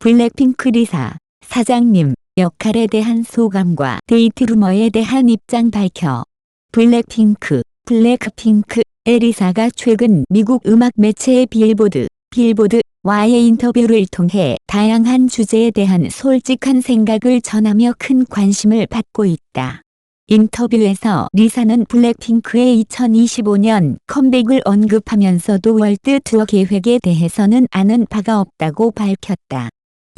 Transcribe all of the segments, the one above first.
블랙핑크 리사 사장님 역할에 대한 소감과 데이트 루머에 대한 입장 밝혀. 블랙핑크의 리사가 최근 미국 음악 매체 빌보드와의 인터뷰를 통해 다양한 주제에 대한 솔직한 생각을 전하며 큰 관심을 받고 있다. 인터뷰에서 리사는 블랙핑크의 2025년 컴백을 언급하면서도 월드 투어 계획에 대해서는 아는 바가 없다고 밝혔다.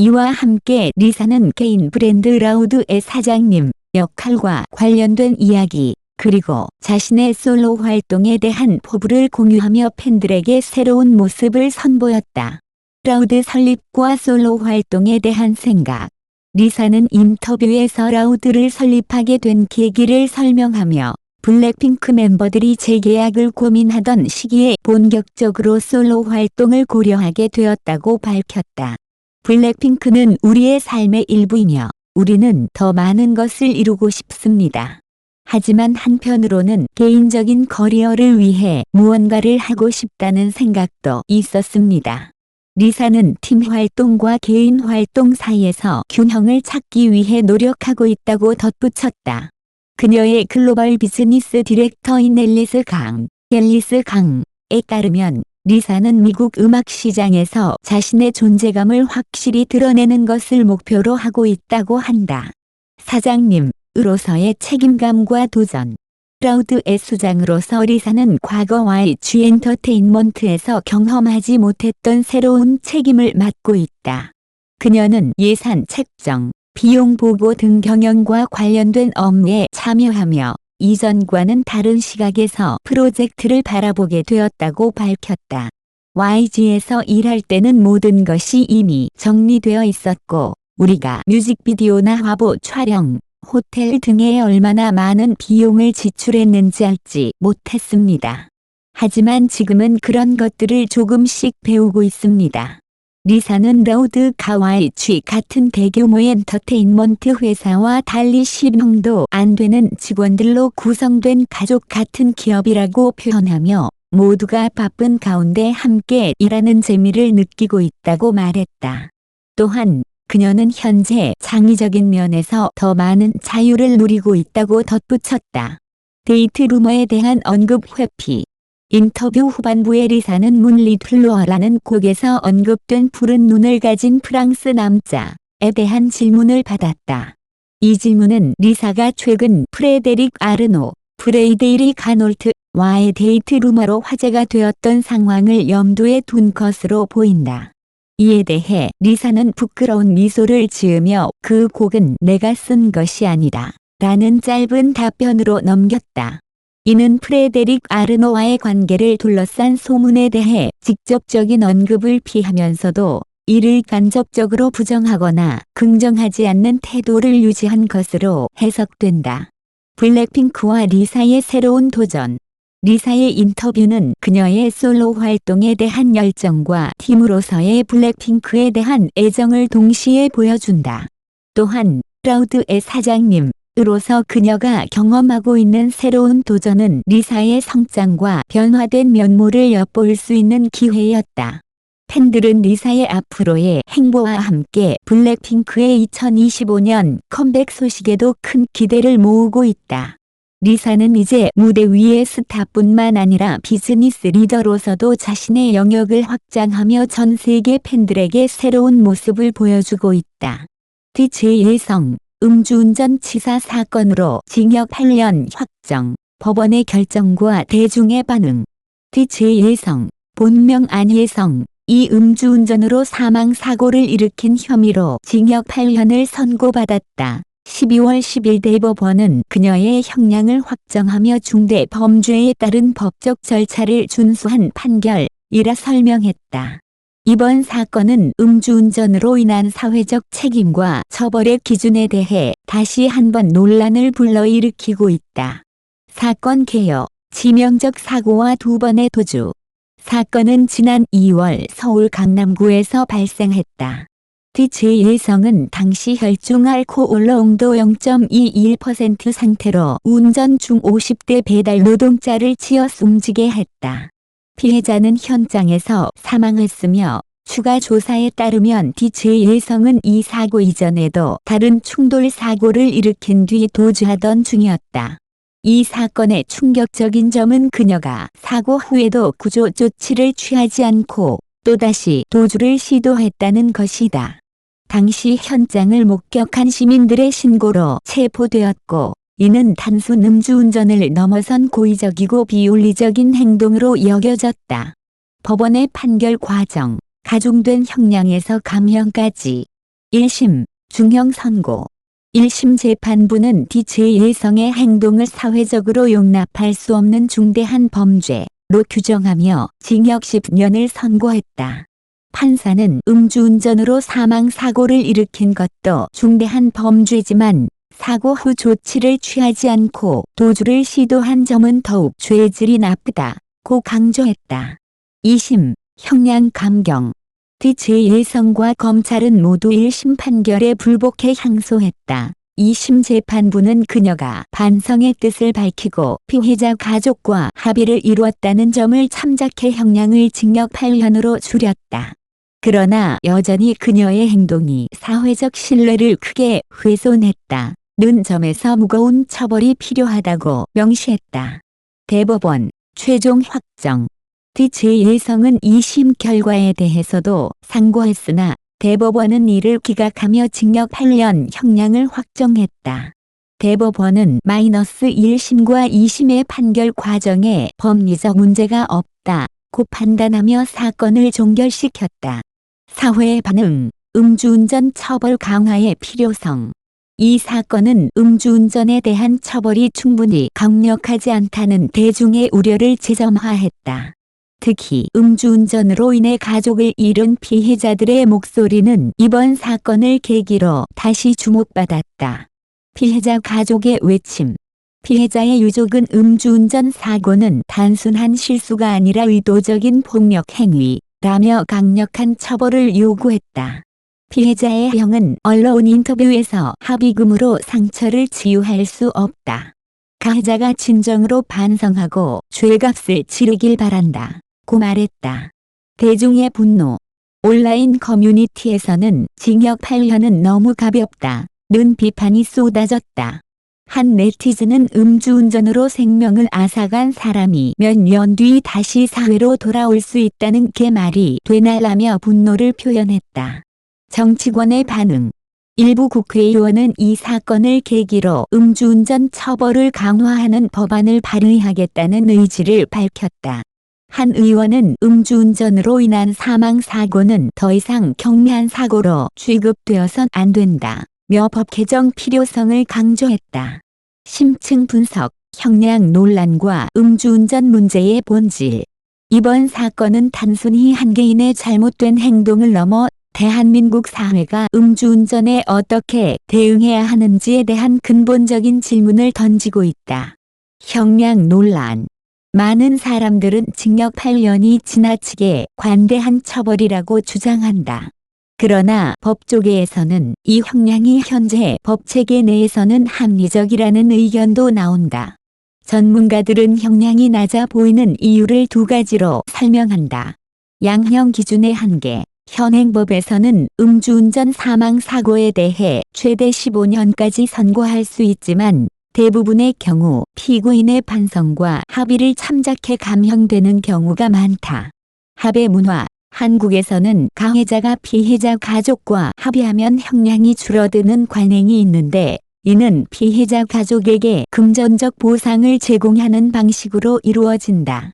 이와 함께 리사는 개인 브랜드 라우드의 사장님 역할과 관련된 이야기, 그리고 자신의 솔로 활동에 대한 포부를 공유하며 팬들에게 새로운 모습을 선보였다. 라우드 설립과 솔로 활동에 대한 생각. 리사는 인터뷰에서 라우드를 설립하게 된 계기를 설명하며 블랙핑크 멤버들이 재계약을 고민하던 시기에 본격적으로 솔로 활동을 고려하게 되었다고 밝혔다. 블랙핑크는 우리의 삶의 일부이며 우리는 더 많은 것을 이루고 싶습니다. 하지만 한편으로는 개인적인 커리어를 위해 무언가를 하고 싶다는 생각도 있었습니다. 리사는 팀 활동과 개인 활동 사이에서 균형을 찾기 위해 노력하고 있다고 덧붙였다. 그녀의 글로벌 비즈니스 디렉터인 앨리스 강에 따르면 리사는 미국 음악 시장에서 자신의 존재감을 확실히 드러내는 것을 목표로 하고 있다고 한다. 사장님으로서의 책임감과 도전. 라우드의 수장으로서 리사는 과거 YG 엔터테인먼트에서 경험하지 못했던 새로운 책임을 맡고 있다. 그녀는 예산 책정, 비용 보고 등 경영과 관련된 업무에 참여하며 이전과는 다른 시각에서 프로젝트를 바라보게 되었다고 밝혔다. YG에서 일할 때는 모든 것이 이미 정리되어 있었고 우리가 뮤직비디오나 화보 촬영, 호텔 등에 얼마나 많은 비용을 지출했는지 알지 못했습니다. 하지만 지금은 그런 것들을 조금씩 배우고 있습니다. 리사는 라우드가 YG 같은 대규모 엔터테인먼트 회사와 달리 10명도 안 되는 직원들로 구성된 가족 같은 기업이라고 표현하며 모두가 바쁜 가운데 함께 일하는 재미를 느끼고 있다고 말했다. 또한 그녀는 현재 창의적인 면에서 더 많은 자유를 누리고 있다고 덧붙였다. 데이트 루머에 대한 언급 회피. 인터뷰 후반부에 리사는 문리틀로어라는 곡에서 언급된 푸른 눈을 가진 프랑스 남자에 대한 질문을 받았다. 이 질문은 리사가 최근 프레데릭 아르노와의 데이트 루머로 화제가 되었던 상황을 염두에 둔 것으로 보인다. 이에 대해 리사는 부끄러운 미소를 지으며 그 곡은 내가 쓴 것이 아니다 라는 짧은 답변으로 넘겼다. 이는 프레데릭 아르노와의 관계를 둘러싼 소문에 대해 직접적인 언급을 피하면서도 이를 간접적으로 부정하거나 긍정하지 않는 태도를 유지한 것으로 해석된다. 블랙핑크와 리사의 새로운 도전. 리사의 인터뷰는 그녀의 솔로 활동에 대한 열정과 팀으로서의 블랙핑크에 대한 애정을 동시에 보여준다. 또한 라우드의 사장님으로서 그녀가 경험하고 있는 새로운 도전은 리사의 성장과 변화된 면모를 엿볼 수 있는 기회였다. 팬들은 리사의 앞으로의 행보와 함께 블랙핑크의 2025년 컴백 소식에도 큰 기대를 모으고 있다. 리사는 이제 무대 위의 스타뿐만 아니라 비즈니스 리더로서도 자신의 영역을 확장하며 전 세계 팬들에게 새로운 모습을 보여주고 있다. DJ-성 음주운전 치사 사건으로 징역 8년 확정, 법원의 결정과 대중의 반응. DJ-성 본명 안희성 이 음주운전으로 사망사고를 일으킨 혐의로 징역 8년을 선고받았다. 12월 10일 대법원은 그녀의 형량을 확정하며 중대 범죄에 따른 법적 절차를 준수한 판결이라 설명했다. 이번 사건은 음주운전으로 인한 사회적 책임과 처벌의 기준에 대해 다시 한번 논란을 불러일으키고 있다. 사건 개요. 치명적 사고와 두 번의 도주. 사건은 지난 2월 서울 강남구에서 발생했다. DJ-성은 당시 혈중 알코올 농도 0.21% 상태로 운전 중 50대 배달 노동자를 치어 숨지게 했다. 피해자는 현장에서 사망했으며 추가 조사에 따르면 DJ일성은 이 사고 이전에도 다른 충돌 사고를 일으킨 뒤 도주하던 중이었다. 이 사건의 충격적인 점은 그녀가 사고 후에도 구조 조치를 취하지 않고 또다시 도주를 시도했다는 것이다. 당시 현장을 목격한 시민들의 신고로 체포되었고 이는 단순 음주운전을 넘어선 고의적이고 비윤리적인 행동으로 여겨졌다. 법원의 판결 과정, 가중된 형량에서 감형까지. 1심, 중형 선고. 1심 재판부는 DJ일성의 행동을 사회적으로 용납할 수 없는 중대한 범죄로 규정하며 징역 10년을 선고했다. 판사는 음주운전으로 사망사고를 일으킨 것도 중대한 범죄지만 사고 후 조치를 취하지 않고 도주를 시도한 점은 더욱 죄질이 나쁘다고 강조했다. 2심, 형량 감경. DJ일성과 검찰은 모두 1심 판결에 불복해 항소했다. 2심 재판부는 그녀가 반성의 뜻을 밝히고 피해자 가족과 합의를 이루었다는 점을 참작해 형량을 징역 8년으로 줄였다. 그러나 여전히 그녀의 행동이 사회적 신뢰를 크게 훼손했다는 점에서 무거운 처벌이 필요하다고 명시했다. 대법원, 최종 확정. DJ일성은 2심 결과에 대해서도 상고했으나 대법원은 이를 기각하며 징역 8년 형량을 확정했다. 대법원은 -1심과 2심의 판결 과정에 법리적 문제가 없다고 판단하며 사건을 종결시켰다. 사회의 반응, 음주운전 처벌 강화의 필요성. 이 사건은 음주운전에 대한 처벌이 충분히 강력하지 않다는 대중의 우려를 재점화했다. 특히 음주운전으로 인해 가족을 잃은 피해자들의 목소리는 이번 사건을 계기로 다시 주목받았다. 피해자 가족의 외침. 피해자의 유족은 음주운전 사고는 단순한 실수가 아니라 의도적인 폭력 행위라며 강력한 처벌을 요구했다. 피해자의 형은 언론 인터뷰에서 합의금으로 상처를 치유할 수 없다. 가해자가 진정으로 반성하고 죄값을 치르길 바란다. 고 말했다. 대중의 분노. 온라인 커뮤니티에서는 징역 8년은 너무 가볍다는 비판이 쏟아졌다. 한 네티즌은 음주운전으로 생명을 앗아간 사람이 몇 년 뒤 다시 사회로 돌아올 수 있다는 게 말이 되나라며 분노를 표현했다. 정치권의 반응. 일부 국회의원은 이 사건을 계기로 음주운전 처벌을 강화하는 법안을 발의하겠다는 의지를 밝혔다. 한 의원은 음주운전으로 인한 사망사고는 더 이상 경미한 사고로 취급되어선 안 된다며 법 개정 필요성을 강조했다. 심층 분석, 형량 논란과 음주운전 문제의 본질. 이번 사건은 단순히 한 개인의 잘못된 행동을 넘어 대한민국 사회가 음주운전에 어떻게 대응해야 하는지에 대한 근본적인 질문을 던지고 있다. 형량 논란. 많은 사람들은 징역 8년이 지나치게 관대한 처벌이라고 주장한다. 그러나 법조계에서는 이 형량이 현재 법체계 내에서는 합리적이라는 의견도 나온다. 전문가들은 형량이 낮아 보이는 이유를 두 가지로 설명한다. 양형 기준의 한계. 현행법에서는 음주운전 사망사고에 대해 최대 15년까지 선고할 수 있지만 대부분의 경우 피고인의 반성과 합의를 참작해 감형되는 경우가 많다. 합의 문화. 한국에서는 가해자가 피해자 가족과 합의하면 형량이 줄어드는 관행이 있는데 이는 피해자 가족에게 금전적 보상을 제공하는 방식으로 이루어진다.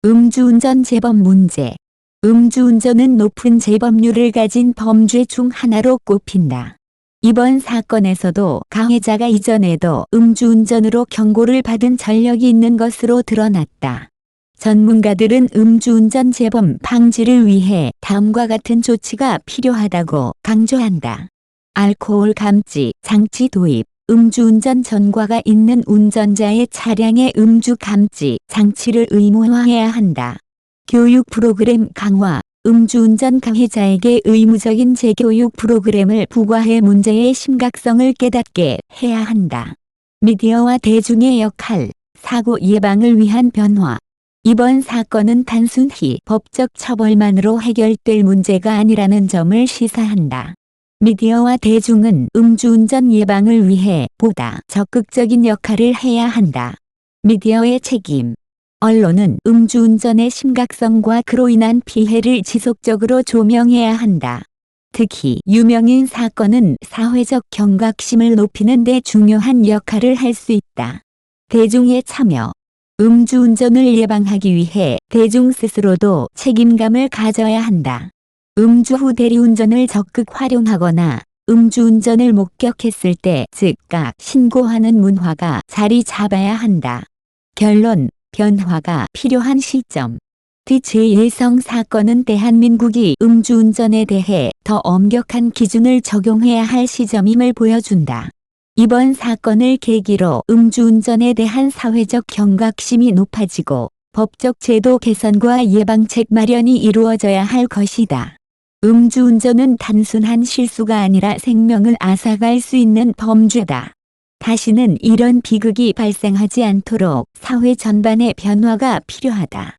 음주운전 재범 문제. 음주운전은 높은 재범률을 가진 범죄 중 하나로 꼽힌다. 이번 사건에서도 가해자가 이전에도 음주운전으로 경고를 받은 전력이 있는 것으로 드러났다. 전문가들은 음주운전 재범 방지를 위해 다음과 같은 조치가 필요하다고 강조한다. 알코올 감지 장치 도입. 음주운전 전과가 있는 운전자의 차량에 음주 감지 장치를 의무화해야 한다. 교육 프로그램 강화. 음주운전 가해자에게 의무적인 재교육 프로그램을 부과해 문제의 심각성을 깨닫게 해야 한다. 미디어와 대중의 역할. 사고 예방을 위한 변화. 이번 사건은 단순히 법적 처벌만으로 해결될 문제가 아니라는 점을 시사한다. 미디어와 대중은 음주운전 예방을 위해 보다 적극적인 역할을 해야 한다. 미디어의 책임. 언론은 음주운전의 심각성과 그로 인한 피해를 지속적으로 조명해야 한다. 특히 유명인 사건은 사회적 경각심을 높이는 데 중요한 역할을 할 수 있다. 대중의 참여. 음주운전을 예방하기 위해 대중 스스로도 책임감을 가져야 한다. 음주 후 대리운전을 적극 활용하거나 음주운전을 목격했을 때 즉각 신고하는 문화가 자리 잡아야 한다. 결론, 변화가 필요한 시점. 제1성 사건은 대한민국이 음주운전에 대해 더 엄격한 기준을 적용해야 할 시점임을 보여준다. 이번 사건을 계기로 음주운전에 대한 사회적 경각심이 높아지고 법적 제도 개선과 예방책 마련이 이루어져야 할 것이다. 음주운전은 단순한 실수가 아니라 생명을 앗아갈 수 있는 범죄다. 다시는 이런 비극이 발생하지 않도록 사회 전반의 변화가 필요하다.